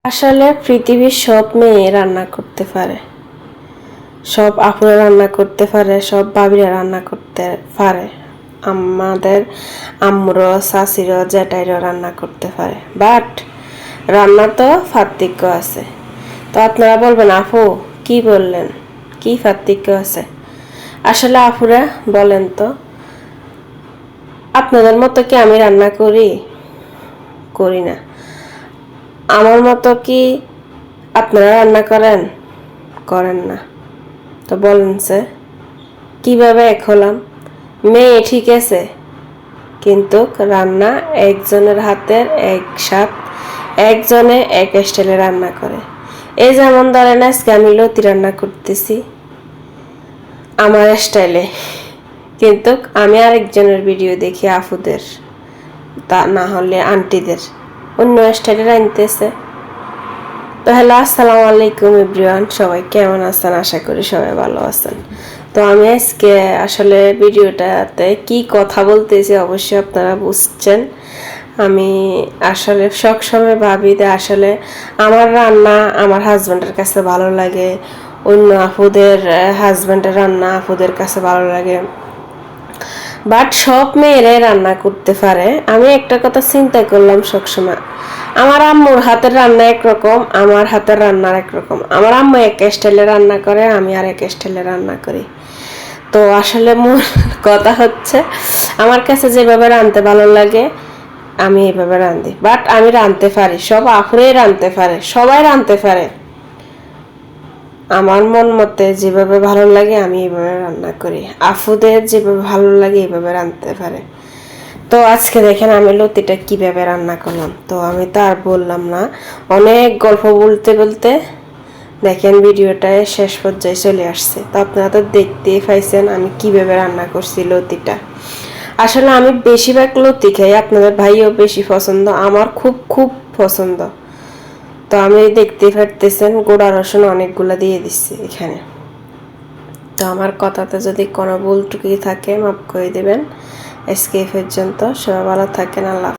আসলে পৃথিবীর সব মেয়ে রান্না করতে পারে, সব আপুরা রান্না করতে পারে, সব ভাবিরা রান্না করতে পারে। আমাদের আম্মুরও শাশিরও জ্যাঠাইরও রান্না করতে পারে, বাট রান্না তো পার্থক্য আছে। তো আপনারা বলবেন আপু কি বললেন, কি পার্থক্য আছে? আসলে আপুরা বলেন তো, আপনাদের মতো কি আমি রান্না করি? করি না। আমার মতো কি আপনারা রান্না করেন? করেন না। তো বলেন সে কিভাবে এক হলাম? মেয়ে ঠিক আছে, কিন্তু রান্না একজনের হাতের এক স্বাদ, একজনে এক স্টাইলে রান্না করে। এই যেমন ধরেন আজকে আমি লতি রান্না করতেছি আমার স্টাইলে, কিন্তু আমি আরেকজনের ভিডিও দেখি আপুদের, তা না হলে আন্টিদের অন্য স্টাইলে রাঁধতেছে। তো হ্যালো, আসসালামু আলাইকুম এভরিওয়ান, সবাই কেমন আছেন? আশা করি সবাই ভালো আছেন। তো আমি আজকে আসলে ভিডিওটাতে কি কথা বলতেছি অবশ্যই আপনারা বুঝছেন। আমি আসলে সবসময় ভাবি যে আসলে আমার রান্না আমার হাজব্যান্ডের কাছে ভালো লাগে, অন্য আপুদের হাজব্যান্ডের রান্না আপুদের কাছে ভালো লাগে, বাট সব মেয়েরাই রান্না করতে পারে। আমি একটা কথা চিন্তা করলাম সবসময়, আমার আম্মুর হাতের রান্না একরকম, আমার হাতের রান্না একরকম। আমার আম্মু এক স্টাইলে রান্না করে, আমি আর এক স্টাইলে রান্না করি। তো আসলে মূল কথা হচ্ছে আমার কাছে যেভাবে রাঁধতে ভালো লাগে আমি এভাবে রাঁধি, বাট আমি রাঁধতে পারি, সব আপুরাই রাঁধতে পারে, সবাই রাঁধতে পারে। আমার মন মতে যেভাবে ভালো লাগে আমি এইভাবে রান্না করি, আফুদের যেভাবে ভালো লাগে এইভাবে রাঁধতে পারে। তো আজকে দেখেন আমি লতিটা কিভাবে রান্না করলাম। তো আমি তো আর বললাম না, অনেক গল্প বলতে বলতে দেখেন ভিডিওটায় শেষ পর্যায়ে চলে আসছে। তো আপনারা তো দেখতেই পাইছেন আমি কিভাবে রান্না করছি লতিটা। আসলে আমি বেশিরভাগ লতি খাই, আপনাদের ভাইও বেশি পছন্দ, আমার খুব খুব পছন্দ। তো আমি দেখতে পারতেছেন গোড়া রসুন অনেকগুলো দিয়ে দিচ্ছি এখানে। তো আমার কথাতে যদি কোনো ভুল ত্রুটি থাকে মাফ করে দেবেন। আজকে এই পর্যন্ত, সবাই ভালো থাকেন, আল্লাহ।